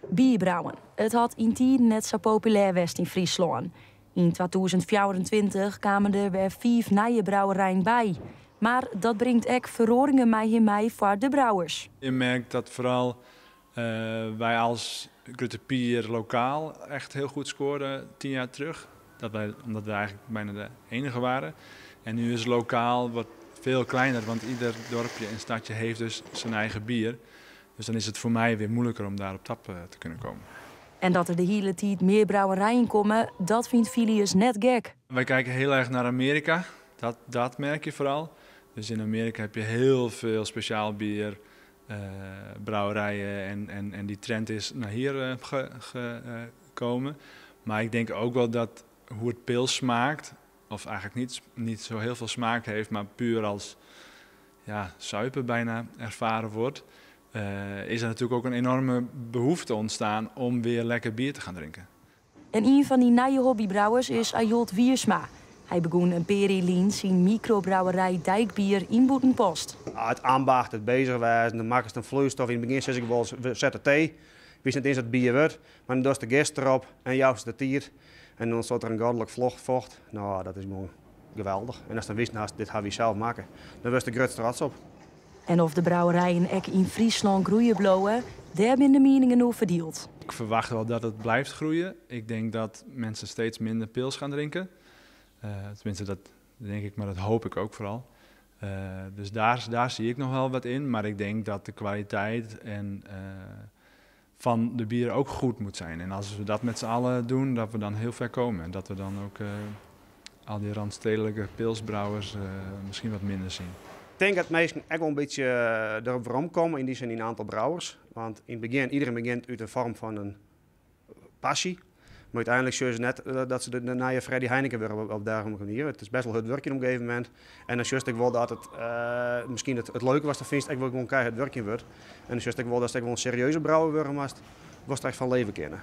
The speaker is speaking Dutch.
Bierbrouwen. Het had in tijden net zo populair west in Friesland. In 2024 kwamen er weer 5 nieuwe brouwerijen bij. Maar dat brengt ook verhoringen mee voor de brouwers. Je merkt dat vooral wij als Grutte Pier lokaal echt heel goed scoorden 10 jaar terug. Omdat we eigenlijk bijna de enige waren. En nu is lokaal wat veel kleiner, want ieder dorpje en stadje heeft dus zijn eigen bier. Dus dan is het voor mij weer moeilijker om daar op tap te kunnen komen. En dat er de hele tijd meer brouwerijen komen, dat vindt Filius net gek. Wij kijken heel erg naar Amerika, dat merk je vooral. Dus in Amerika heb je heel veel speciaal bier, brouwerijen en die trend is naar hier gekomen. Maar ik denk ook wel dat hoe het pils smaakt, of eigenlijk niet zo heel veel smaak heeft, maar puur als suipen bijna ervaren wordt, is er natuurlijk ook een enorme behoefte ontstaan om weer lekker bier te gaan drinken. En een van die nieuwe hobbybrouwers is Ajolt Wiersma. Hij begon een Perilien, zijn microbrouwerij Dijkbier in Boetenpost. Het ambacht, het bezig wijzen, de makkelijkste vloeistof. In het begin zeg ik wel, we zetten thee. Wist niet eens dat het bier wordt, maar dan doe je de gist erop en juist de tier. En dan staat er een goddelijk vocht. Nou, dat is gewoon geweldig. En als dan wist, dit gaan we zelf maken, dan was de grootste trots op. En of de brouwerijen ook in Friesland groeien blowen, daar zijn de meningen over verdeeld. Ik verwacht wel dat het blijft groeien. Ik denk dat mensen steeds minder pils gaan drinken. Tenminste, dat denk ik, maar dat hoop ik ook vooral. Dus daar zie ik nog wel wat in. Maar ik denk dat de kwaliteit van de bier ook goed moet zijn. En als we dat met z'n allen doen, dat we dan heel ver komen. En dat we dan ook al die randstedelijke pilsbrouwers misschien wat minder zien. Ik denk dat mensen echt wel een beetje erop komen, in die zin in een aantal brouwers. Want in het begin, iedereen begint uit de vorm van een passie. Maar uiteindelijk zullen ze net dat ze de nieuwe Freddy Heineken weer op dergelijke manier. Het is best wel het werkje op een gegeven moment. En dan zie ik wel dat het misschien het leuke was, dat vind ik wel gewoon keihard het werkje wordt. En dan zie ik wel dat het wel een serieuze brouwer wordt, was het echt van leven kennen.